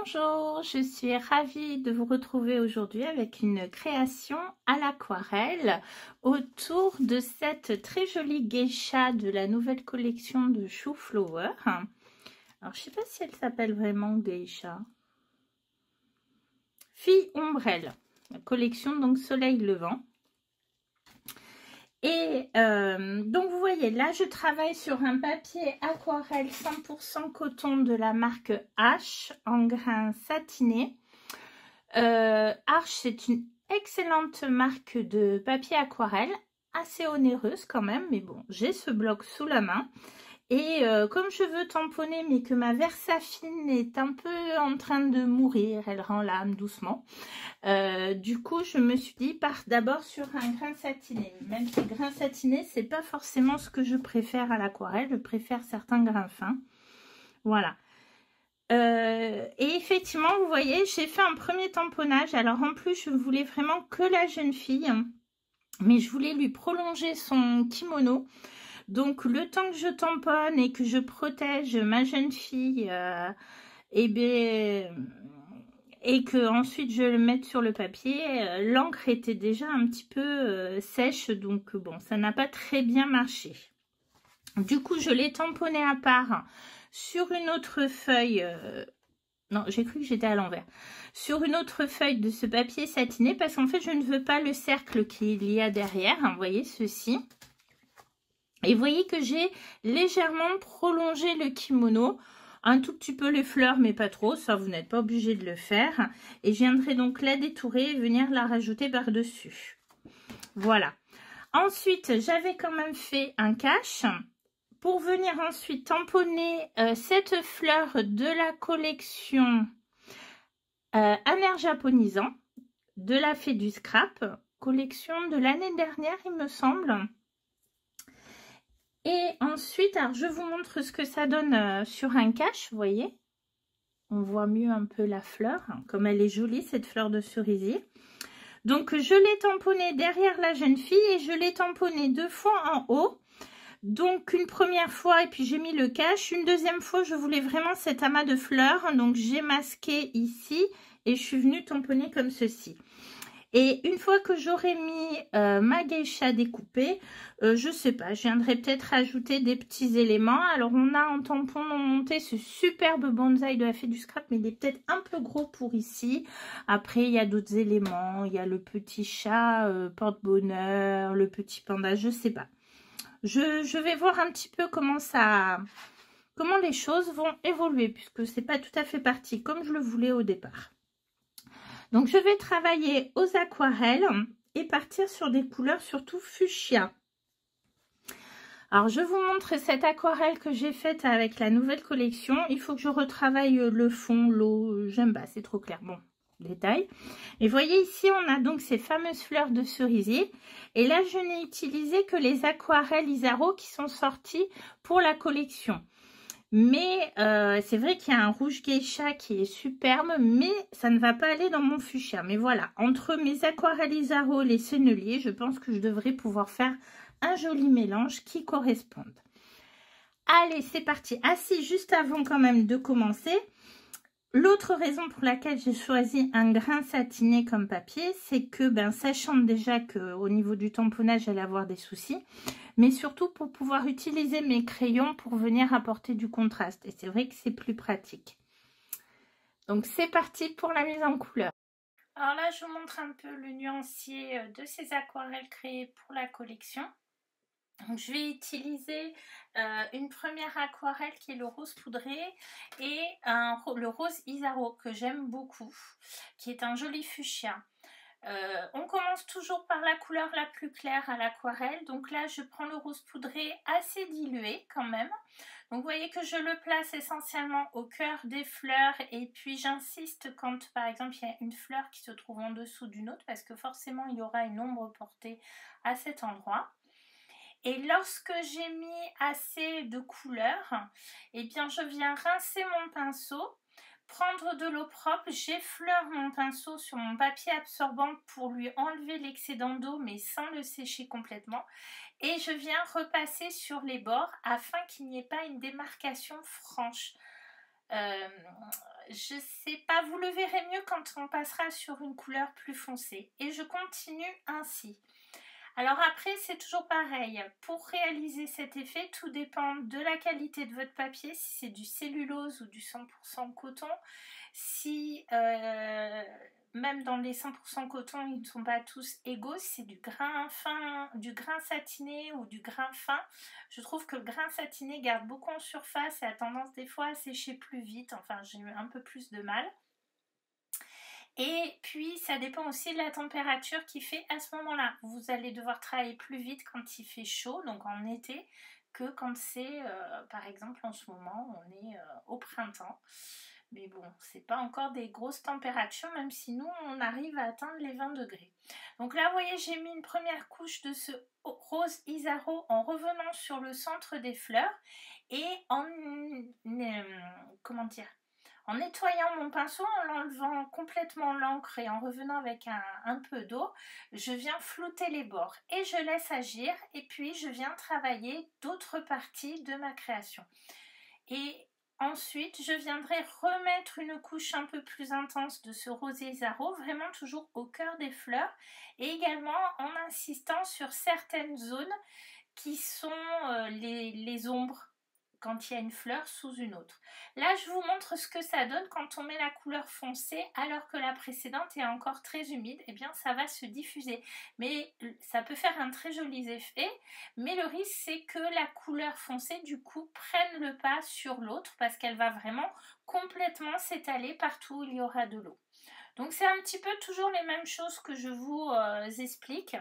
Bonjour, je suis ravie de vous retrouver aujourd'hui avec une création à l'aquarelle autour de cette très jolie geisha de la nouvelle collection de Chou Flower. Alors, je ne sais pas si elle s'appelle vraiment geisha. Fille Ombrelle, la collection donc Soleil Levant. Et donc vous voyez, là je travaille sur un papier aquarelle 100% coton de la marque H en grain satiné. Arche, c'est une excellente marque de papier aquarelle, assez onéreuse quand même, mais bon, j'ai ce bloc sous la main. Et comme je veux tamponner, mais que ma Versafine est un peu en train de mourir, elle rend l'âme doucement. Du coup, je me suis dit, part d'abord sur un grain satiné. Même si le grain satiné, c'est pas forcément ce que je préfère à l'aquarelle. Je préfère certains grains fins. Voilà. Et effectivement, vous voyez, j'ai fait un premier tamponnage. Alors en plus, je voulais vraiment que la jeune fille, mais je voulais lui prolonger son kimono. Donc le temps que je tamponne et que je protège ma jeune fille, et que ensuite je le mette sur le papier, l'encre était déjà un petit peu sèche, donc bon, ça n'a pas très bien marché. Du coup, je l'ai tamponné à part sur une autre feuille. Non, j'ai cru que j'étais à l'envers. Sur une autre feuille de ce papier satiné, parce qu'en fait, je ne veux pas le cercle qu'il y a derrière. Vous voyez, ceci. Et vous voyez que j'ai légèrement prolongé le kimono. Un tout petit peu les fleurs, mais pas trop. Ça, vous n'êtes pas obligé de le faire. Et je viendrai donc la détourer et venir la rajouter par-dessus. Voilà. Ensuite, j'avais quand même fait un cache pour venir ensuite tamponner cette fleur de la collection Amer Japonisant de la Fée du Scrap. Collection de l'année dernière, il me semble. Et ensuite, alors je vous montre ce que ça donne sur un cache, vous voyez. On voit mieux un peu la fleur, hein, comme elle est jolie, cette fleur de cerisier. Donc, je l'ai tamponnée derrière la jeune fille et je l'ai tamponnée 2 fois en haut. Donc, une première fois, et puis j'ai mis le cache. Une deuxième fois, je voulais vraiment cet amas de fleurs. Donc, j'ai masqué ici et je suis venue tamponner comme ceci. Et une fois que j'aurai mis ma geisha découpée, je sais pas, je viendrai peut-être ajouter des petits éléments. Alors, on a en tampon monté ce superbe bonsaï de la Fée du Scrap, mais il est peut-être un peu gros pour ici. Après, il y a d'autres éléments. Il y a le petit chat porte-bonheur, le petit panda, je sais pas. Je vais voir un petit peu comment les choses vont évoluer, puisque c'est pas tout à fait parti comme je le voulais au départ. Donc, je vais travailler aux aquarelles et partir sur des couleurs surtout fuchsia. Alors, je vous montre cette aquarelle que j'ai faite avec la nouvelle collection. Il faut que je retravaille le fond, l'eau. J'aime pas, c'est trop clair. Bon, détail. Et voyez ici, on a donc ces fameuses fleurs de cerisier. Et là, je n'ai utilisé que les aquarelles Isaro qui sont sorties pour la collection. Mais c'est vrai qu'il y a un rouge geisha qui est superbe, mais ça ne va pas aller dans mon fuchsia. Mais voilà, entre mes aquarelles Isaro et les senneliers, je pense que je devrais pouvoir faire un joli mélange qui corresponde. Allez, c'est parti. Ah si, juste avant quand même de commencer, l'autre raison pour laquelle j'ai choisi un grain satiné comme papier, c'est que, sachant déjà qu'au niveau du tamponnage, j'allais avoir des soucis, mais surtout pour pouvoir utiliser mes crayons pour venir apporter du contraste. Et c'est vrai que c'est plus pratique. Donc, c'est parti pour la mise en couleur. Alors là, je vous montre un peu le nuancier de ces aquarelles créées pour la collection. Donc, je vais utiliser une première aquarelle qui est le rose poudré et le rose Isaro que j'aime beaucoup, qui est un joli fuchsia. On commence toujours par la couleur la plus claire à l'aquarelle. Donc là, je prends le rose poudré assez dilué quand même. Donc vous voyez que je le place essentiellement au cœur des fleurs. Et puis j'insiste quand par exemple il y a une fleur qui se trouve en dessous d'une autre, parce que forcément il y aura une ombre portée à cet endroit. Et lorsque j'ai mis assez de couleur, eh bien je viens rincer mon pinceau. Prendre de l'eau propre, j'effleure mon pinceau sur mon papier absorbant pour lui enlever l'excédent d'eau mais sans le sécher complètement. Et je viens repasser sur les bords afin qu'il n'y ait pas une démarcation franche. je sais pas, vous le verrez mieux quand on passera sur une couleur plus foncée. Et je continue ainsi. Alors après, c'est toujours pareil. Pour réaliser cet effet, tout dépend de la qualité de votre papier, si c'est du cellulose ou du 100% coton. Si, même dans les 100% coton, ils ne sont pas tous égaux. Si c'est du grain fin, du grain satiné ou du grain fin, je trouve que le grain satiné garde beaucoup en surface et a tendance des fois à sécher plus vite. Enfin, j'ai eu un peu plus de mal. Et puis, ça dépend aussi de la température qu'il fait à ce moment-là. Vous allez devoir travailler plus vite quand il fait chaud, donc en été, que quand c'est, par exemple, en ce moment, on est au printemps. Mais bon, c'est pas encore des grosses températures, même si nous, on arrive à atteindre les 20 degrés. Donc là, vous voyez, j'ai mis une première couche de ce rose Isaro en revenant sur le centre des fleurs et en... comment dire, en nettoyant mon pinceau, en l'enlevant complètement l'encre et en revenant avec un peu d'eau, je viens flouter les bords et je laisse agir et puis je viens travailler d'autres parties de ma création. Et ensuite, je viendrai remettre une couche un peu plus intense de ce rosé Isaro, vraiment toujours au cœur des fleurs et également en insistant sur certaines zones qui sont les ombres quand il y a une fleur sous une autre. Là, je vous montre ce que ça donne quand on met la couleur foncée alors que la précédente est encore très humide. Eh bien, ça va se diffuser. Mais ça peut faire un très joli effet. Mais le risque, c'est que la couleur foncée, du coup, prenne le pas sur l'autre parce qu'elle va vraiment complètement s'étaler partout où il y aura de l'eau. Donc, c'est un petit peu toujours les mêmes choses que je vous explique.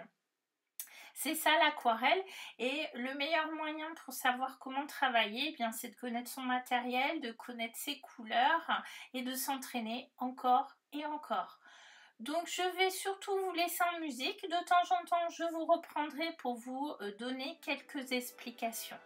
C'est ça l'aquarelle et le meilleur moyen pour savoir comment travailler, eh bien, c'est de connaître son matériel, de connaître ses couleurs et de s'entraîner encore et encore. Donc je vais surtout vous laisser en musique. De temps en temps, je vous reprendrai pour vous donner quelques explications.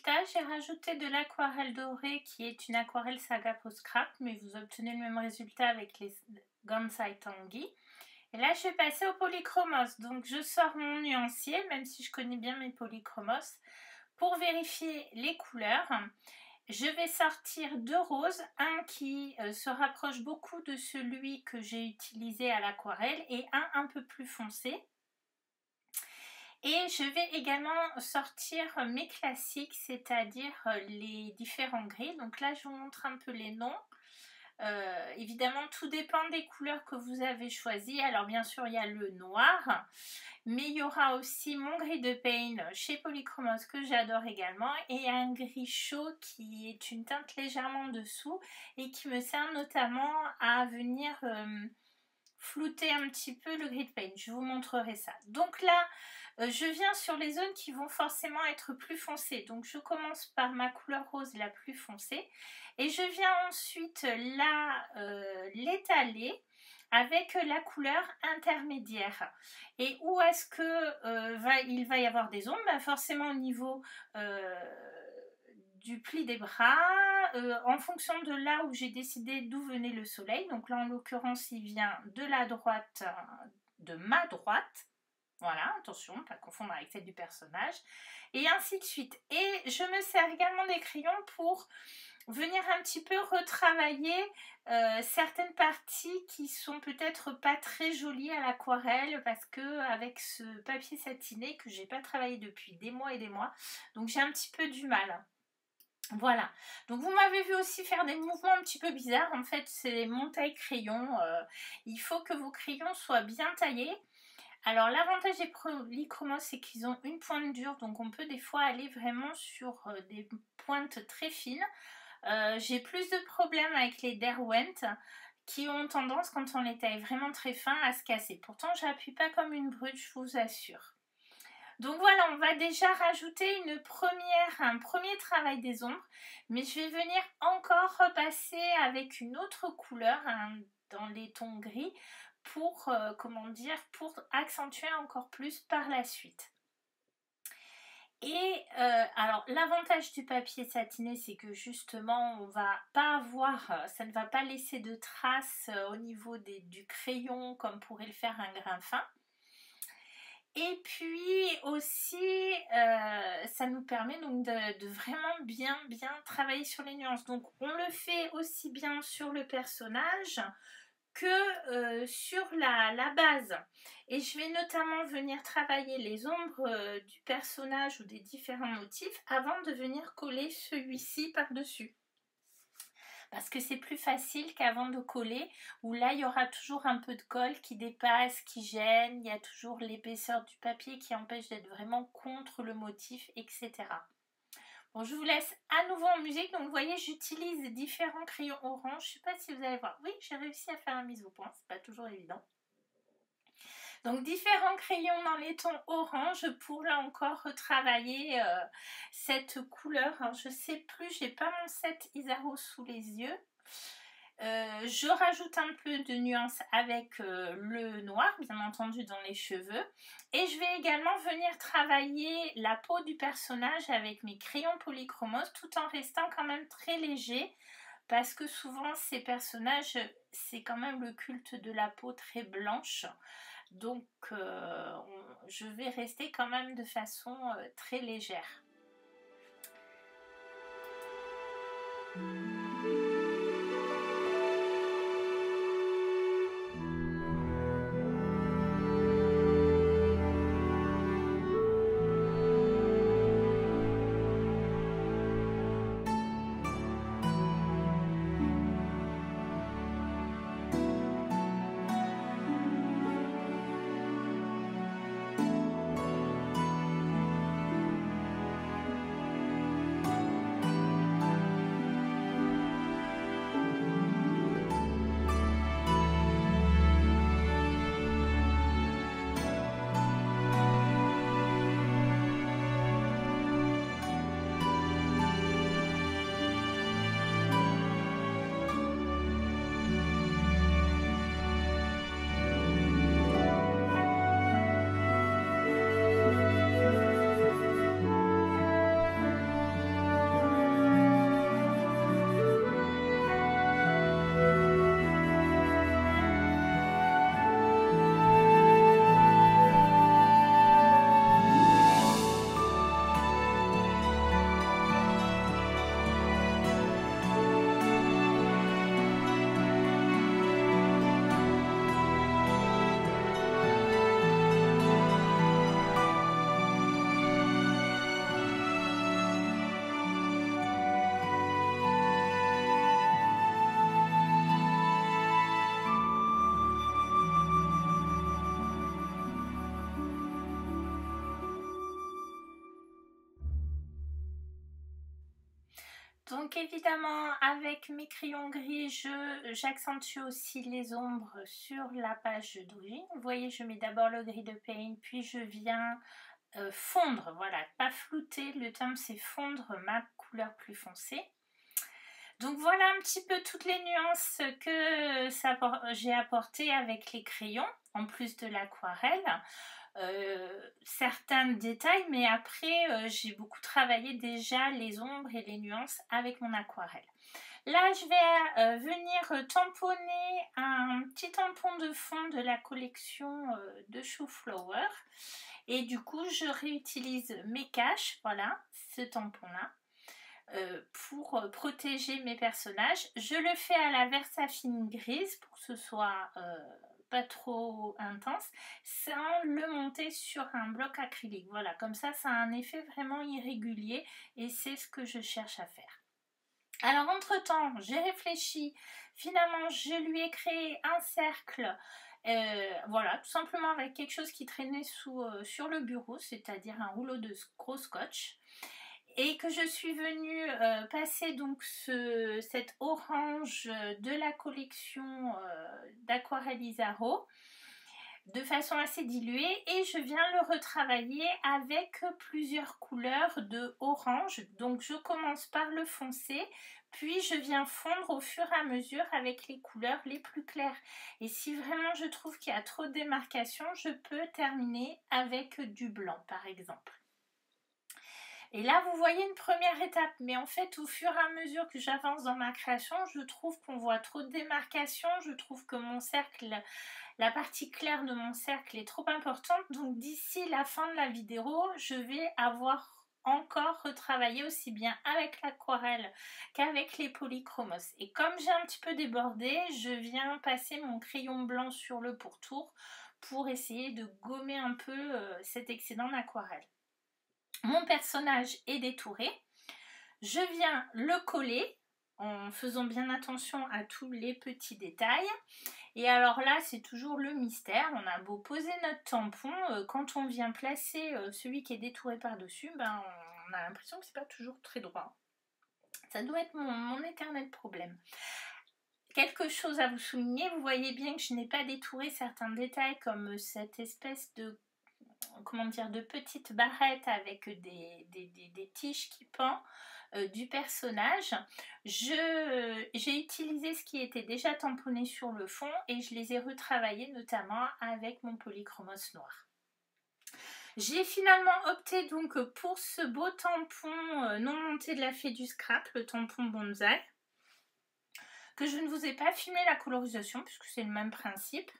résultat, j'ai rajouté de l'aquarelle dorée qui est une aquarelle saga post-scrap, mais vous obtenez le même résultat avec les Gansai Tangi. Et là, je vais passer au polychromos. Donc, je sors mon nuancier, même si je connais bien mes polychromos, pour vérifier les couleurs. Je vais sortir deux roses, un qui se rapproche beaucoup de celui que j'ai utilisé à l'aquarelle et un peu plus foncé. Et je vais également sortir mes classiques, c'est-à-dire les différents gris. Donc là, je vous montre un peu les noms. Évidemment, tout dépend des couleurs que vous avez choisies. Alors bien sûr, il y a le noir, mais il y aura aussi mon gris de Pain chez Polychromos que j'adore également, et un gris chaud qui est une teinte légèrement en dessous et qui me sert notamment à venir flouter un petit peu le gris de Pain. Je vous montrerai ça. Donc là, je viens sur les zones qui vont forcément être plus foncées. Donc je commence par ma couleur rose la plus foncée et je viens ensuite l'étaler avec la couleur intermédiaire. Et où est-ce que il va y avoir des ombres? Forcément au niveau du pli des bras, en fonction de là où j'ai décidé d'où venait le soleil. Donc là en l'occurrence il vient de la droite, de ma droite. Voilà, attention, pas confondre avec celle du personnage. Et ainsi de suite. Et je me sers également des crayons pour venir un petit peu retravailler certaines parties qui sont peut-être pas très jolies à l'aquarelle, parce que avec ce papier satiné que j'ai pas travaillé depuis des mois et des mois, donc j'ai un petit peu du mal. Voilà, donc vous m'avez vu aussi faire des mouvements un petit peu bizarres. En fait, c'est mon taille crayon. Il faut que vos crayons soient bien taillés. Alors l'avantage des polychromos, c'est qu'ils ont une pointe dure, donc on peut des fois aller vraiment sur des pointes très fines. J'ai plus de problèmes avec les Derwent qui ont tendance, quand on les taille vraiment très fin, à se casser. Pourtant, j'appuie pas comme une brute, je vous assure. Donc voilà, on va déjà rajouter un premier travail des ombres, mais je vais venir encore repasser avec une autre couleur, dans les tons gris, pour accentuer encore plus par la suite. Et alors l'avantage du papier satiné, c'est que justement on va pas avoir, ça ne va pas laisser de traces au niveau du crayon comme pourrait le faire un grain fin. Et puis aussi ça nous permet donc de vraiment bien travailler sur les nuances. Donc on le fait aussi bien sur le personnage que sur la base. Et je vais notamment venir travailler les ombres du personnage ou des différents motifs avant de venir coller celui-ci par-dessus. Parce que c'est plus facile qu'avant de coller, où là il y aura toujours un peu de colle qui dépasse, qui gêne, il y a toujours l'épaisseur du papier qui empêche d'être vraiment contre le motif, etc. Bon, je vous laisse à nouveau en musique. Donc vous voyez, j'utilise différents crayons orange. Je ne sais pas si vous allez voir. Oui, j'ai réussi à faire un mise au point, c'est pas toujours évident. Donc différents crayons dans les tons orange pour là encore retravailler cette couleur. Alors, je sais plus, j'ai pas mon set Isaro sous les yeux. Je rajoute un peu de nuance avec le noir, bien entendu, dans les cheveux. Et je vais également venir travailler la peau du personnage avec mes crayons polychromos, tout en restant quand même très léger, parce que souvent ces personnages, c'est quand même le culte de la peau très blanche. Donc je vais rester quand même de façon très légère. Donc évidemment, avec mes crayons gris, j'accentue aussi les ombres sur la page d'origine. Vous voyez, je mets d'abord le gris de Paint, puis je viens fondre, voilà, pas flouter, le terme c'est fondre ma couleur plus foncée. Donc voilà un petit peu toutes les nuances que j'ai apportées avec les crayons, en plus de l'aquarelle. Certains détails, mais après j'ai beaucoup travaillé déjà les ombres et les nuances avec mon aquarelle. Là je vais venir tamponner un petit tampon de fond de la collection de Show Flower, et du coup je réutilise mes caches, voilà ce tampon là, pour protéger mes personnages. Je le fais à la Versafine grise pour que ce soit pas trop intense, sans le monter sur un bloc acrylique. Voilà, comme ça a un effet vraiment irrégulier et c'est ce que je cherche à faire. Alors entre temps j'ai réfléchi, finalement je lui ai créé un cercle, voilà, tout simplement avec quelque chose qui traînait sur le bureau, c'est-à-dire un rouleau de gros scotch, et que je suis venue passer donc cet orange de la collection d'Aquarelle Isaro de façon assez diluée, et je viens le retravailler avec plusieurs couleurs de orange. Donc je commence par le foncé, puis je viens fondre au fur et à mesure avec les couleurs les plus claires. Et si vraiment je trouve qu'il y a trop de démarcation, je peux terminer avec du blanc par exemple. Et là, vous voyez une première étape, mais en fait, au fur et à mesure que j'avance dans ma création, je trouve qu'on voit trop de démarcation, je trouve que mon cercle, la partie claire de mon cercle est trop importante, donc d'ici la fin de la vidéo, je vais avoir encore retravaillé aussi bien avec l'aquarelle qu'avec les polychromos. Et comme j'ai un petit peu débordé, je viens passer mon crayon blanc sur le pourtour pour essayer de gommer un peu cet excédent d'aquarelle. Mon personnage est détouré, je viens le coller en faisant bien attention à tous les petits détails. Et alors là, c'est toujours le mystère. On a beau poser notre tampon, quand on vient placer celui qui est détouré par-dessus, ben, on a l'impression que c'est pas toujours très droit. Ça doit être mon éternel problème. Quelque chose à vous souligner, vous voyez bien que je n'ai pas détouré certains détails comme cette espèce de, comment dire, de petite barrette avec des tiges qui pendent du personnage. J'ai utilisé ce qui était déjà tamponné sur le fond et je les ai retravaillés notamment avec mon polychromos noir. J'ai finalement opté donc pour ce beau tampon non monté de la Fée du Scrap, le tampon bonsaï, que je ne vous ai pas filmé la colorisation puisque c'est le même principe.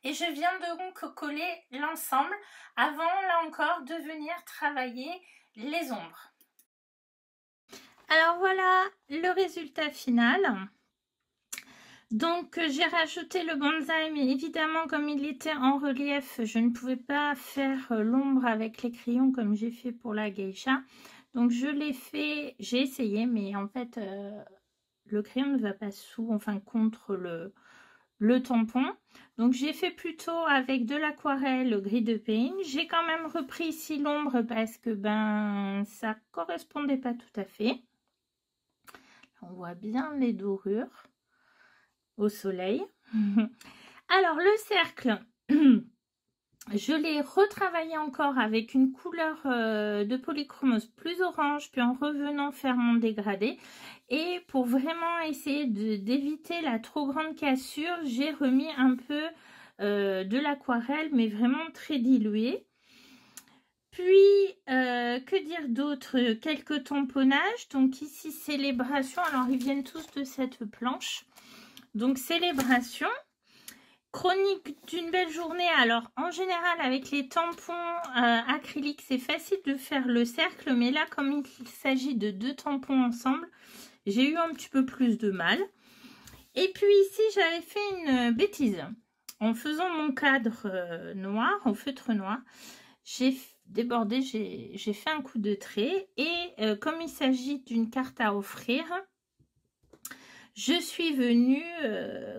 Et je viens donc coller l'ensemble avant, là encore, de venir travailler les ombres. Alors voilà le résultat final. Donc j'ai rajouté le bonsaï, mais évidemment comme il était en relief, je ne pouvais pas faire l'ombre avec les crayons comme j'ai fait pour la geisha. Donc je l'ai fait, j'ai essayé, mais en fait le crayon ne va pas sous, enfin contre le tampon. Donc j'ai fait plutôt avec de l'aquarelle, le gris de Paint. J'ai quand même repris ici l'ombre parce que ben ça correspondait pas tout à fait. On voit bien les dorures au soleil. Alors le cercle, je l'ai retravaillé encore avec une couleur de polychromos plus orange, puis en revenant faire mon dégradé. Et pour vraiment essayer d'éviter la trop grande cassure, j'ai remis un peu de l'aquarelle, mais vraiment très diluée. Puis, que dire d'autre? Quelques tamponnages. Donc ici, célébration. Alors, ils viennent tous de cette planche. Donc, célébration. Chronique d'une belle journée. Alors, en général, avec les tampons acryliques, c'est facile de faire le cercle. Mais là, comme il s'agit de deux tampons ensemble, j'ai eu un petit peu plus de mal. Et puis ici, j'avais fait une bêtise. En faisant mon cadre noir, au feutre noir, j'ai débordé, j'ai fait un coup de trait. Et comme il s'agit d'une carte à offrir, je suis venue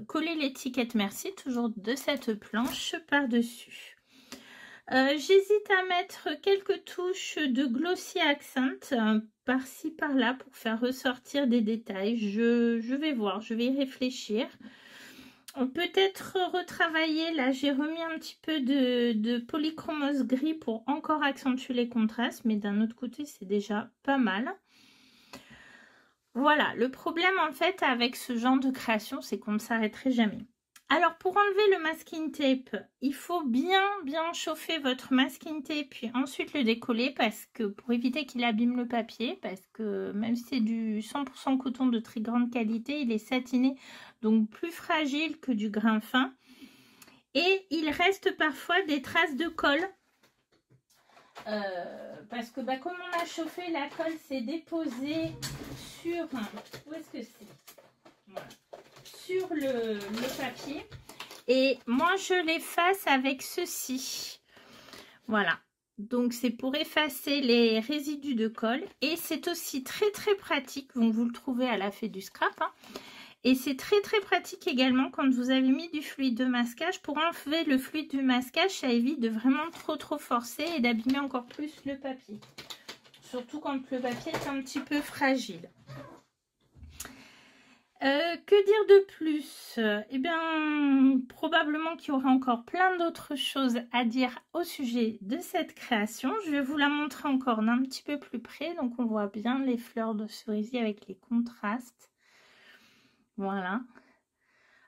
coller l'étiquette merci, toujours de cette planche par-dessus. J'hésite à mettre quelques touches de Glossy Accent par-ci, par-là pour faire ressortir des détails. Je vais voir, je vais y réfléchir. Peut-être retravailler, là j'ai remis un petit peu de polychromose gris pour encore accentuer les contrastes, mais d'un autre côté c'est déjà pas mal. Voilà, le problème en fait avec ce genre de création, c'est qu'on ne s'arrêterait jamais. Alors pour enlever le masking tape, il faut bien chauffer votre masking tape puis ensuite le décoller parce que pour éviter qu'il abîme le papier, parce que même si c'est du 100% coton de très grande qualité, il est satiné, donc plus fragile que du grain fin. Et il reste parfois des traces de colle. Parce que comme on a chauffé, la colle s'est déposée sur... Où est-ce que c'est? Voilà. Sur le papier. Et moi, je l'efface avec ceci. Voilà. Donc, c'est pour effacer les résidus de colle. Et c'est aussi très, très pratique. Donc, vous le trouvez à la Fée du Scrap. Hein. Et c'est très, très pratique également quand vous avez mis du fluide de masquage. Pour enlever le fluide du masquage, ça évite de vraiment trop forcer et d'abîmer encore plus le papier. Surtout quand le papier est un petit peu fragile. Que dire de plus? Eh bien, probablement qu'il y aura encore plein d'autres choses à dire au sujet de cette création. Je vais vous la montrer encore d'un petit peu plus près. Donc, on voit bien les fleurs de cerisier avec les contrastes. Voilà.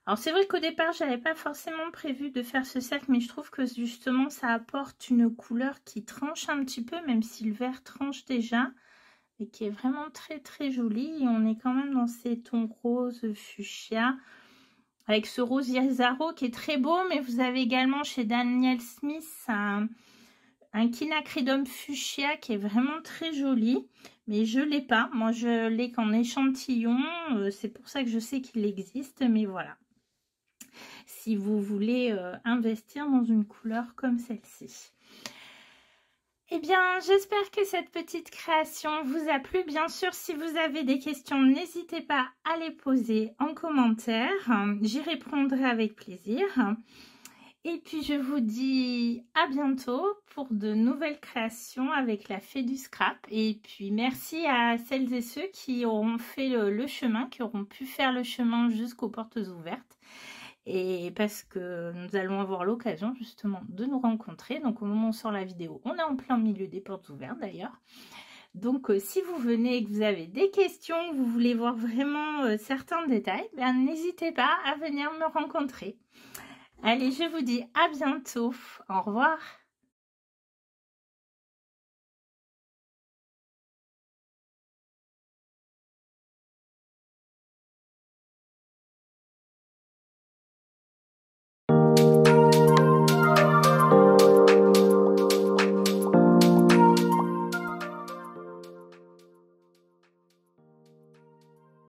Alors, c'est vrai qu'au départ, j'avais pas forcément prévu de faire ce cercle, mais je trouve que justement, ça apporte une couleur qui tranche un petit peu, même si le vert tranche déjà. Et qui est vraiment très très jolie. Et on est quand même dans ces tons rose fuchsia avec ce rose Isaro qui est très beau, mais vous avez également chez Daniel Smith un quinacridum fuchsia qui est vraiment très joli, mais je l'ai pas, moi je l'ai qu'en échantillon, c'est pour ça que je sais qu'il existe, mais voilà, si vous voulez investir dans une couleur comme celle-ci. Eh bien, j'espère que cette petite création vous a plu. Bien sûr, si vous avez des questions, n'hésitez pas à les poser en commentaire. J'y répondrai avec plaisir. Et puis, je vous dis à bientôt pour de nouvelles créations avec la Fée du Scrap. Et puis, merci à celles et ceux qui auront fait le chemin, qui auront pu faire le chemin jusqu'aux portes ouvertes. Et parce que nous allons avoir l'occasion justement de nous rencontrer. Donc au moment où on sort la vidéo, on est en plein milieu des portes ouvertes d'ailleurs. Donc si vous venez et que vous avez des questions, que vous voulez voir vraiment certains détails, n'hésitez pas à venir me rencontrer. Allez, je vous dis à bientôt. Au revoir.